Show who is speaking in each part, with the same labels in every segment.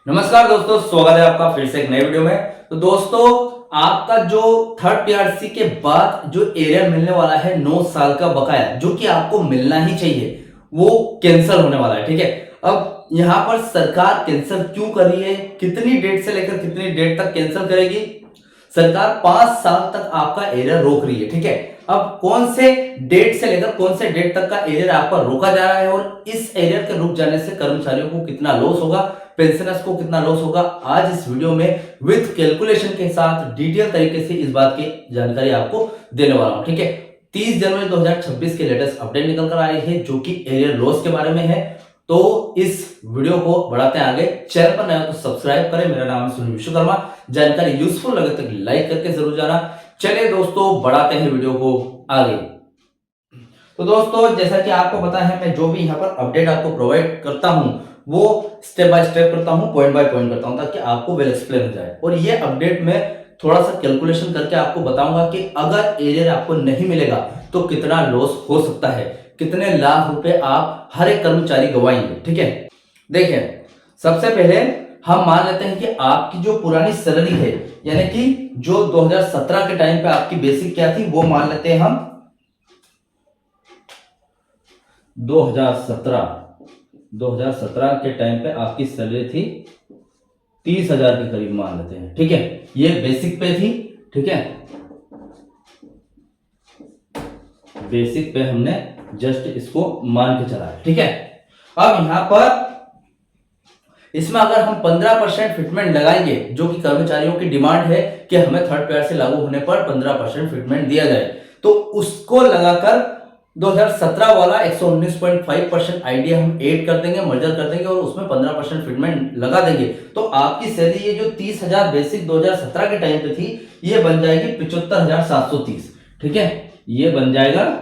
Speaker 1: नमस्कार दोस्तों, स्वागत है आपका फिर से एक नए वीडियो में। तो दोस्तों, आपका जो थर्ड पीआरसी के बाद जो एरियर मिलने वाला है 9 साल का बकाया, जो कि आपको मिलना ही चाहिए, वो कैंसिल होने वाला है। ठीक है, अब यहाँ पर सरकार कैंसिल क्यों कर रही है, कितनी डेट से लेकर कितनी डेट तक कैंसिल करेगी? सरकार 5 साल तक आपका एरियर रोक रही है। ठीक है, अब कौन से डेट से लेकर कौन से डेट तक का एरियर आपका रोका जा रहा है और इस एरियर के रुक जाने से कर्मचारियों को कितना लॉस होगा, पेंशनर्स को कितना लॉस होगा, आज इस वीडियो में विद कैलकुलेशन के साथ डिटेल तरीके से इस बात की जानकारी आपको देने वाला हूं। ठीक है, 30 जनवरी 2026 के लेटेस्ट अपडेट निकल कर आई है जो कि एरियर लॉस के बारे में है। तो इस वीडियो को बढ़ाते हैं आगे। चैनल पर नया तो सब्सक्राइब करें। मेरा नाम है सुनील विश्वकर्मा। जानकारी यूजफुल लगे तो लाइक करके जरूर जाना। चलिए दोस्तों, बढ़ाते हैं वीडियो को आगे। तो दोस्तों, जैसा कि आपको पता है, मैं जो भी यहाँ पर अपडेट आपको प्रोवाइड करता हूं वो स्टेप बाय स्टेप करता हूं, पॉइंट बाय पॉइंट करता हूं, ताकि आपको वेल एक्सप्लेन हो जाए। और ये अपडेट में थोड़ा सा कैलकुलेशन करके आपको बताऊंगा कि अगर एरियर आपको नहीं मिलेगा तो कितना लॉस हो सकता है, कितने लाख रुपए आप हर एक कर्मचारी गवाएंगे। ठीक है, देखिए, सबसे पहले हम मान लेते हैं कि आपकी जो पुरानी सैलरी है, यानी कि जो 2017 के टाइम पे आपकी बेसिक क्या थी, वो मान लेते हैं हम 2017 के टाइम पे आपकी सैलरी थी 30,000 के करीब मान लेते हैं। ठीक है, ये बेसिक पे थी। ठीक है, बेसिक पे हमने जस्ट इसको मान के चला है। ठीक है, अब यहां पर इसमें अगर हम 15% फिटमेंट लगाएंगे, जो कि कर्मचारियों की डिमांड है कि हमें थर्ड पीआरसी लागू होने पर 15% फिटमेंट दिया जाए, तो उसको लगाकर 2017 वाला 119.5% आइडिया हम ऐड कर देंगे, मर्जर कर देंगे और उसमें 15% फिटमेंट लगा देंगे, तो आपकी सैलरी ये जो 30,000 बेसिक 2017 के टाइम पे थी, ये बन जाएगी 75,730। ठीक है, ये बन जाएगा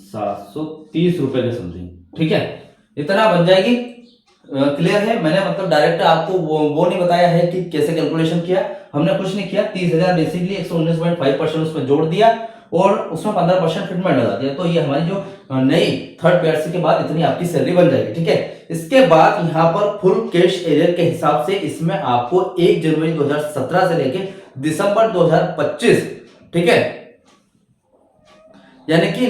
Speaker 1: 730 रुपए के समथिंग। ठीक है, इतना बन जाएगी। क्लियर है? मैंने मतलब डायरेक्ट आपको वो नहीं बताया है कि कैसे कैलकुलेशन किया, हमने कुछ नहीं किया। 30,000 बेसिकली 119.5% उसमें जोड़ दिया और उसमें 15% फिटमेंट लगा दिया, तो ये हमारी जो नई थर्ड पीआरसी के बाद इतनी आपकी सैलरी बन जाएगी। ठीक है, इसके बाद यहाँ पर फुल कैश एरियर के हिसाब से इसमें आपको 1 जनवरी 2017 से लेके दिसंबर 2025, ठीक है, यानी कि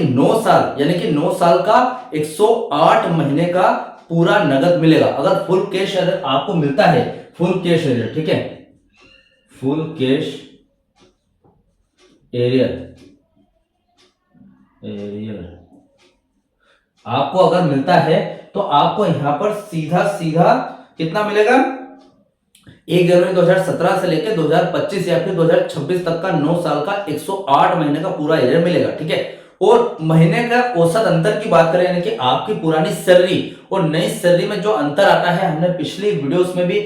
Speaker 1: 9 साल का 108 महीने का पूरा नगद मिलेगा। अगर फुल कैश एरियर आपको मिलता है, फुल कैश एरियर, ठीक है, फुल कैश एरियर आपको अगर मिलता है तो आपको यहां पर सीधा कितना मिलेगा? 1 जनवरी 2017 से लेकर 2025 या फिर 2026 तक का 9 साल का 108 महीने का पूरा एरियर मिलेगा। ठीक है, और महीने का औसत अंतर की बात करें, यानी कि आपकी पुरानी सैलरी और नई सैलरी में जो अंतर आता है, हमने पिछली वीडियोस में भी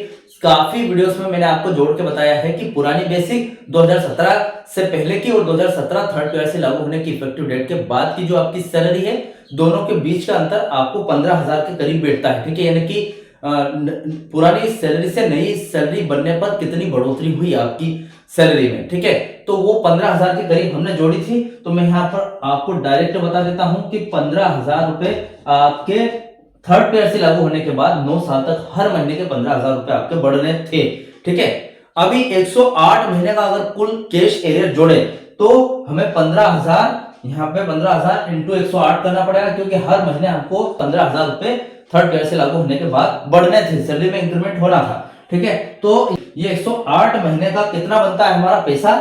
Speaker 1: काफी वीडियोस में मैंने आपको जोड़ के बताया है कि पुरानी बेसिक 2017 से पहले की और 2017 थर्ड पीआरसी लागू होने की इफेक्टिव डेट के बाद की जो आपकी सैलरी है, दोनों के बीच का अंतर आपको 15,000 के करीब बैठता है। ठीक है, यानी कि पुरानी सैलरी से नई सैलरी बनने पर कितनी बढ़ोतरी हुई आपकी सैलरी में। ठीक है, तो वो 15,000 के करीब हमने जोड़ी थी। तो मैं यहाँ पर आपको डायरेक्ट बता देता हूं कि 15,000 रुपए आपके थर्ड पीआरसी लागू होने के बाद 9 साल तक हर महीने के 15,000 रुपए आपके बढ़ने थे। ठीक है, अभी 108 महीने का अगर कुल कैश एरियर जोड़े तो हमें 15,000, यहाँ पे 15,000 इंटू 108 करना पड़ेगा, क्योंकि हर महीने हमको 15,000 रुपए थर्ड पीआरसी लागू होने के बाद बढ़ने थे, सैलरी में इंक्रीमेंट होना था। ठीक है, तो ये 108 महीने का कितना बनता है हमारा पैसा,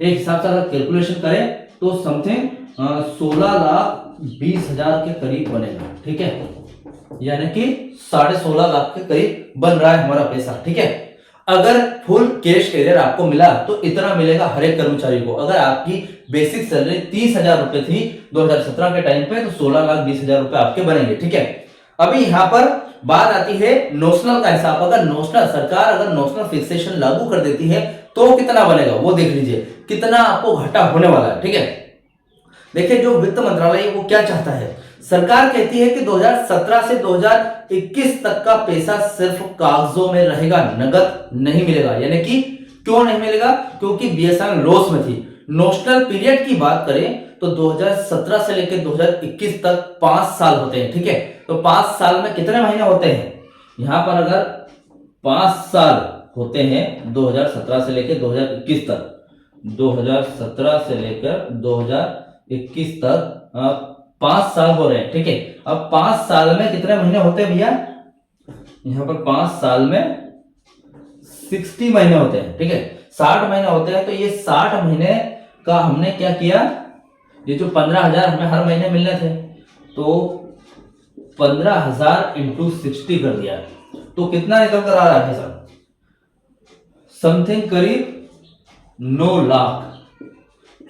Speaker 1: एक हिसाब से अगर कैलकुलेशन करें तो समथिंग 16,20,000 के करीब बनेगा। ठीक है, यानी कि 16.5 लाख के करीब बन रहा है हमारा पैसा। ठीक है, अगर फुल कैश एरियर आपको मिला तो इतना मिलेगा हर एक कर्मचारी को। अगर आपकी बेसिक सैलरी 30,000 रुपए थी 2017 के टाइम पे, तो 16,20,000 रुपए आपके बनेंगे। ठीक है, अभी यहां पर बात आती है नोशनल का हिसाब। अगर नोशनल सरकार अगर नोशनल फिक्सेशन लागू कर देती है तो कितना बनेगा, वो देख लीजिए, कितना आपको घाटा होने वाला है। ठीक है, देखिए, जो वित्त मंत्रालय वो क्या चाहता है, सरकार कहती है कि 2017 से 2021 तक का पैसा सिर्फ कागजों में रहेगा, नगद नहीं मिलेगा। यानी कि क्यों नहीं मिलेगा? क्योंकि बीएसएनएल लॉस में थी। नोशनल पीरियड की बात करें तो 2017 से लेकर 2021 तक 5 साल होते हैं। ठीक है, तो 5 साल में कितने महीने होते हैं? यहाँ पर अगर 5 साल होते हैं 2017 से लेकर 2021 तक, 2017 से लेकर 2021 तक 5 साल हो रहे हैं। ठीक है, अब 5 साल में कितने महीने होते हैं भैया? यहाँ पर 5 साल में 60 महीने होते हैं। ठीक है, 60 महीने होते हैं। तो ये 60 महीने का हमने क्या किया, ये जो 15,000 हमें हर महीने मिलने थे, तो 15,000 इंटू 60 कर दिया, तो कितना निकल कर आ रहा है सर? समथिंग करीब 9 लाख।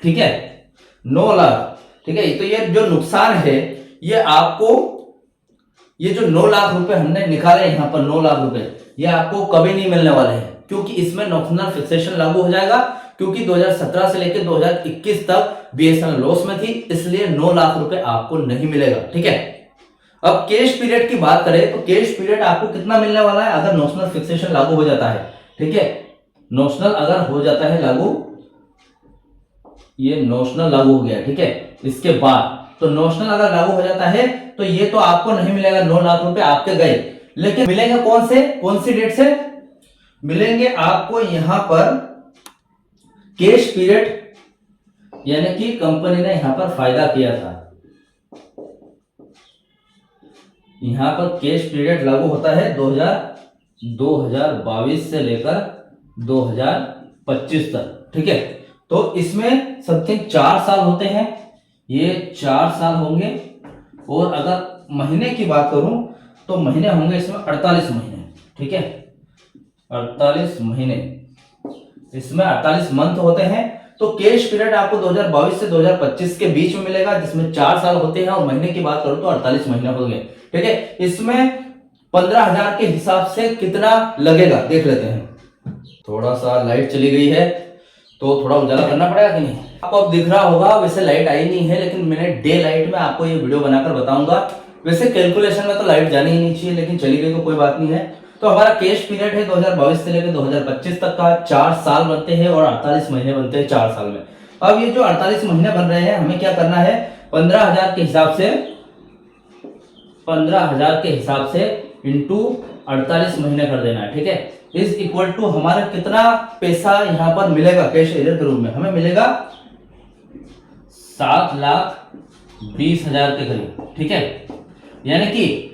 Speaker 1: ठीक है, 9 लाख। ठीक है, तो ये जो नुकसान है ये आपको, ये जो 9 लाख रुपए हमने निकाले यहाँ पर 9 लाख रुपए, ये आपको कभी नहीं मिलने वाले हैं, क्योंकि इसमें नॉमिनल फिक्सेशन लागू हो जाएगा। क्योंकि 2017 से लेकर 2021 तक बीएसएनएल लॉस में थी, इसलिए 9 लाख रुपए आपको नहीं मिलेगा। ठीक है, अब कैश पीरियड की बात करें तो कैश पीरियड आपको कितना मिलने वाला है अगर नॉमिनल फिक्सेशन लागू हो जाता है? ठीक है, नॉमिनल अगर हो जाता है लागू, ये नॉमिनल लागू हो गया। ठीक है, इसके बाद तो नॉमिनल अगर लागू हो जाता है तो ये तो आपको नहीं मिलेगा, 9 लाख रुपए आपके गए। लेकिन मिलेंगे कौन से, कौन सी डेट से मिलेंगे आपको? यहां पर कैश पीरियड, यानी कि कंपनी ने यहां पर फायदा किया था, यहां पर कैश पीरियड लागू होता है 2022 से लेकर 2025 तक। ठीक है, तो इसमें समथिंग 4 साल होते हैं, ये 4 साल होंगे। और अगर महीने की बात करूं तो महीने होंगे इसमें 48 महीने। ठीक है, 48 महीने, इसमें 48 मंथ होते हैं। तो कैश पीरियड आपको 2022 से 2025 के बीच में मिलेगा, जिसमें 4 साल होते हैं। और महीने की बात करूं तो 48 महीने हो गए। ठीक है, इसमें 15,000 के हिसाब से कितना लगेगा देख लेते हैं। थोड़ा सा लाइट चली गई है तो थोड़ा उजाला करना पड़ेगा कि नहीं? आपको अब दिख रहा होगा, वैसे लाइट आई नहीं है, लेकिन मैंने डे लाइट में आपको ये वीडियो बनाकर बताऊंगा। वैसे कैलकुलेशन में तो लाइट जानी ही नहीं चाहिए, लेकिन चली गई तो कोई बात नहीं है। तो हमारा कैश पीरियड है 2022 से लेकर 2025 तक का, 4 साल बनते हैं और 48 महीने बनते हैं 4 साल में। अब ये जो 48 महीने बन रहे हैं, हमें क्या करना है, 15,000 के हिसाब से, 15,000 के हिसाब से इंटू 48 महीने कर देना है। ठीक है, इज इक्वल टू हमारा कितना पैसा यहां पर मिलेगा कैश एरियर के रूप में? हमें मिलेगा 7,20,000 के करीब। ठीक है, यानी कि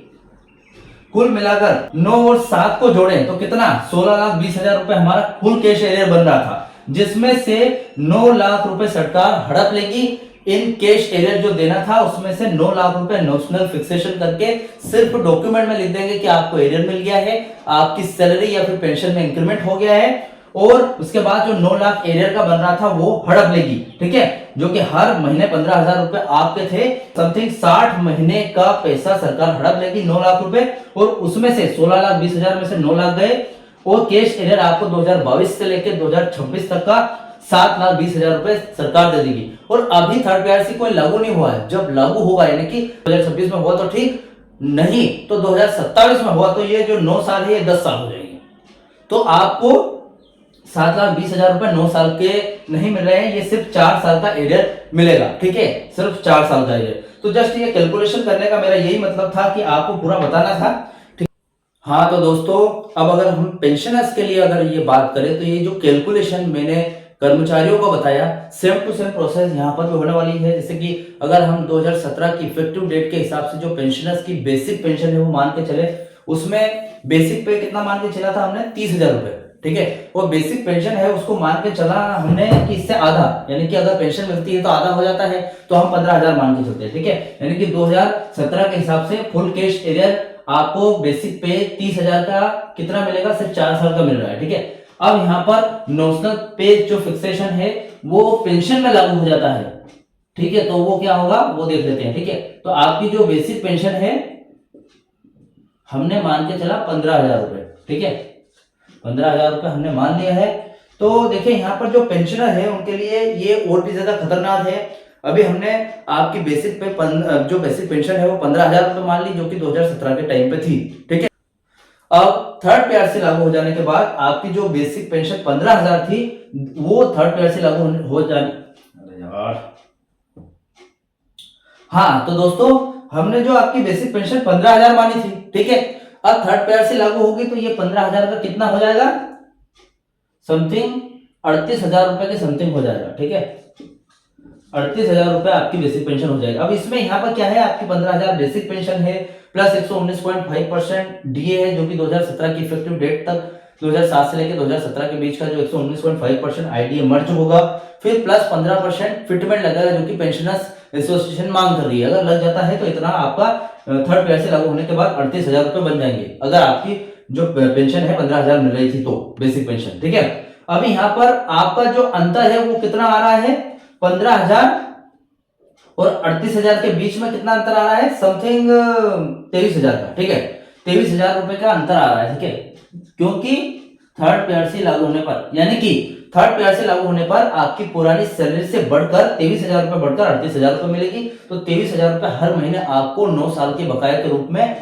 Speaker 1: कुल मिलाकर 9 और 7 को जोड़ें तो कितना, 16,20,000 रुपए हमारा कुल कैश एरियर बन रहा था, जिसमें से 9 लाख रुपए सरकार हड़प लेगी। इन कैश एरियर जो देना था उसमें से 9 लाख रुपए नॉमिनल फिक्सेशन करके सिर्फ डॉक्यूमेंट में लिख देंगे कि आपको एरियर मिल गया है, आपकी सैलरी या फिर पेंशन में इंक्रीमेंट हो गया है। और उसके बाद जो 9 लाख एरियर का बन रहा था वो हड़प लेगी। ठीक है, जो कि हर महीने 15,000 रुपए आपके थे, समथिंग 60 महीने का पैसा सरकार हड़प लेगी, 9 लाख रुपए। और उसमें से 16,20,000 में से 9 लाख गए, और कैश एरियर आपको 2022 से लेकर 2026 तक का 7,20,000 रुपए सरकार दे देगी। और अभी थर्ड पीआरसी कोई लागू नहीं हुआ है, जब लागू होगा यानी कि 2026 में हुआ तो ठीक, नहीं तो 2027 में हुआ तो ये जो 9 साल है ये 10 साल हो जाएंगे। तो आपको 7,20,000 रुपए 9 साल के नहीं मिल रहे हैं, ये सिर्फ 4 साल का एरियर मिलेगा। ठीक है, सिर्फ 4 साल का एरियर। तो जस्ट ये कैलकुलेशन करने का मेरा यही मतलब था कि आपको पूरा बताना था। ठीक, हाँ, तो दोस्तों अब अगर हम पेंशनर्स के लिए अगर ये बात करें तो ये जो कैलकुलेशन मैंने कर्मचारियों को बताया, सेम टू सेम प्रोसेस यहाँ पर भी होने वाली है। जैसे कि अगर हम 2017 की इफेक्टिव डेट के हिसाब से जो पेंशनर्स की बेसिक पेंशन है वो मान के चले, उसमें बेसिक पे कितना मान के चला था हमने, 30,000 रुपए। ठीक है, वो बेसिक पेंशन है उसको मान के चला हमने कि इससे आधा, यानी कि अगर पेंशन मिलती है तो आधा हो जाता है, तो हम 15,000 मान के चलते हैं। ठीक है, यानी कि 2017 के हिसाब से फुल कैश एरियर आपको बेसिक पे 30,000 का कितना मिलेगा, सिर्फ 4 साल का मिल रहा है। ठीक है, अब यहाँ पर नॉमिनल पे जो फिक्सेशन है वो पेंशन में लागू हो जाता है। ठीक है, तो वो क्या होगा वो देख लेते हैं। ठीक है, तो आपकी जो बेसिक पेंशन है हमने मान के चला 15,000 रुपए। ठीक है, 15,000 रुपए हमने मान लिया है। तो देखिए यहाँ पर जो पेंशनर है उनके लिए ये और भी ज्यादा खतरनाक है। अभी हमने आपकी बेसिक पे जो बेसिक पेंशन है वो 15,000 रुपए मान ली, जो कि 2017 के टाइम पे थी। ठीक है, अब थर्ड पीआरसी लागू हो जाने के बाद आपकी जो बेसिक पेंशन 15,000 थी वो थर्ड पीआरसी लागू हो जाने, अरे यार हाँ तो दोस्तों हमने जो आपकी बेसिक पेंशन 15,000 मानी थी, ठीक है, अब थर्ड पेयर से लागू होगी तो ये 15,000 का कितना हो जाएगा, समथिंग 38,000 रुपए के समथिंग हो जाएगा, ठीक है, 38,000 रुपए आपकी बेसिक पेंशन हो जाएगी। अब इसमें यहाँ पर क्या है, आपकी 15,000 बेसिक पेंशन है प्लस 119.5% डीए है जो कि 2017 की इफेक्टिव डेट तक 2007 से लेकर 2017 के बीच का जो 119.5% आईडीए मर्ज होगा, फिर प्लस 15% फिटमेंट लगेगा जो कि पेंशनर्स एसोसिएशन मांग कर रही है। अगर लग जाता है तो इतना आपका थर्ड पेयर से लागू होने के बाद 38,000 रुपए बन जाएंगे, अगर आपकी जो पेंशन है 15,000 मिल रही थी तो बेसिक पेंशन, ठीक है। अभी यहाँ पर आपका जो अंतर है वो कितना आ रहा है, 15,000 और 38,000 के बीच में कितना अंतर आ रहा है, समथिंग 23,000 का, ठीक है, 23,000 रुपए का अंतर आ रहा है, ठीक है, क्योंकि थर्ड पेयर से लागू होने पर, यानी कि थर्ड पेयर से लागू होने पर आपकी पुरानी सैलरी से बढ़कर 23,000 रुपए बढ़कर 38,000 रुपए मिलेगी। तो 23,000 रुपए हर महीने आपको 9 साल के बकाये के रूप में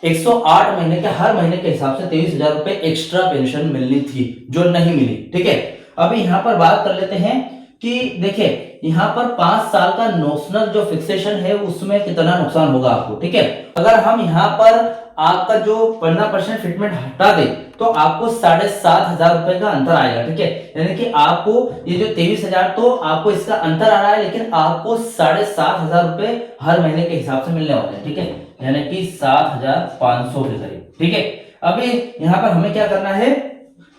Speaker 1: 108 महीने के हर महीने के हिसाब से 23,000 रुपए एक्स्ट्रा पेंशन मिलनी थी जो नहीं मिली, ठीक है। अभी यहाँ पर बात कर लेते हैं कि देखिए यहाँ पर 5 साल का नोशनल जो फिक्सेशन है उसमें कितना नुकसान होगा आपको, ठीक है। अगर हम यहाँ पर आपका जो 15% फिटमेंट हटा दे तो आपको 7,500 रुपए का अंतर आएगा, ठीक है, यानी कि आपको ये जो 23,000 तो आपको इसका अंतर आ रहा है, लेकिन आपको 7,500 रुपए हर महीने के हिसाब से मिलने वाले हैं, ठीक है, यानी कि 7,500 के करीब, ठीक है। अभी यहाँ पर हमें क्या करना है,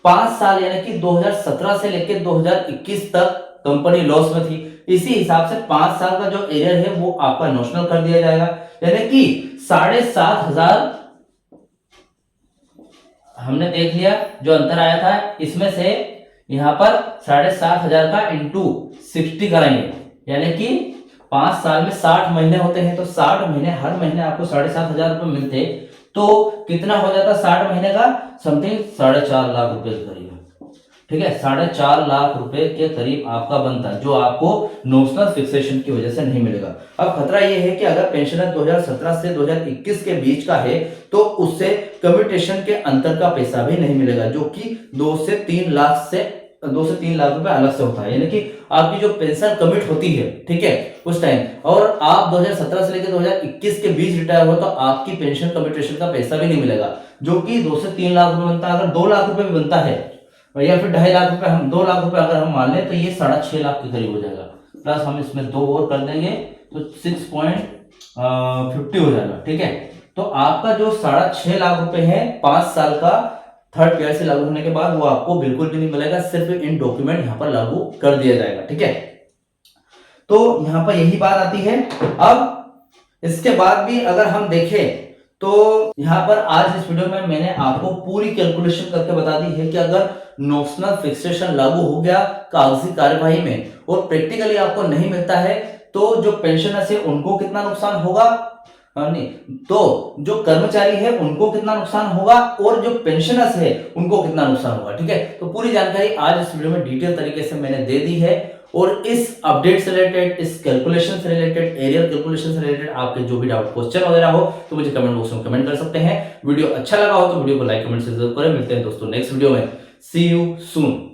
Speaker 1: 5 साल यानी कि 2017 से लेकर 2021 तक कंपनी लॉस में थी, इसी हिसाब से 5 साल का जो एरियर है वो आपका नोशनल कर दिया जाएगा, यानी कि 7,500 हमने देख लिया जो अंतर आया था, इसमें से यहां पर 7,500 का इंटू 60 कराएंगे, यानी कि 5 साल में 60 महीने होते हैं, तो 60 महीने हर महीने आपको 7,500 रुपए मिलते, तो कितना हो जाता 60 महीने का, समथिंग 4.5 लाख रुपए के करीब, ठीक है, 4.5 लाख रुपए के करीब आपका बनता है, जो आपको नोशनल फिक्सेशन की वजह से नहीं मिलेगा। अब खतरा यह है कि अगर पेंशनर 2017 से 2021 के बीच का है तो उससे कम्यूटेशन के अंतर का पैसा भी नहीं मिलेगा, जो कि 2 से 3 लाख रुपए अलग से होता है, यानी कि आपकी जो पेंशन कमिट होती है, ठीक है, उस टाइम, और आप 2017 से लेकर 2021 के बीच रिटायर हो तो आपकी पेंशन कम्यूटेशन का पैसा भी नहीं मिलेगा, जो कि 2 से 3 लाख रुपए बनता है। अगर 2 लाख रुपए भी बनता है या फिर 2.5 लाख रुपए, हम 2 लाख रुपए अगर हम मान लें तो ये 6.5 लाख के करीब हो जाएगा, प्लस हम इसमें 2 और कर देंगे तो 6.50 हो जाएगा, ठीक है। तो आपका जो 6.5 लाख रुपए है 5 साल का थर्ड पेयर से लागू होने के बाद वो आपको बिल्कुल भी नहीं मिलेगा, सिर्फ इन डॉक्यूमेंट यहाँ पर लागू कर दिया जाएगा, ठीक है। तो यहाँ पर यही बात आती है। अब इसके बाद भी अगर हम देखें तो यहाँ पर आज इस वीडियो में मैंने आपको पूरी कैलकुलेशन करके बता दी है कि अगर नोशनल फिक्सेशन लागू हो गया कागजी कार्यवाही में और प्रैक्टिकली आपको नहीं मिलता है तो जो पेंशनर्स है उनको कितना नुकसान होगा, नहीं तो जो कर्मचारी है उनको कितना नुकसान होगा और जो पेंशनर्स है उनको कितना नुकसान होगा, ठीक है। तो पूरी जानकारी आज इस वीडियो में डिटेल तरीके से मैंने दे दी है, और इस अपडेट से रिलेटेड, इस कैलकुलेशन से रिलेटेड, एरियल कैलकुलेशन से रिलेटेड आपके जो भी डाउट क्वेश्चन वगैरह हो तो मुझे कमेंट बॉक्स में कमेंट कर सकते हैं। वीडियो अच्छा लगा हो तो वीडियो को लाइक कमेंट से जरूर करें। मिलते हैं दोस्तों नेक्स्ट वीडियो में। सी यू सून।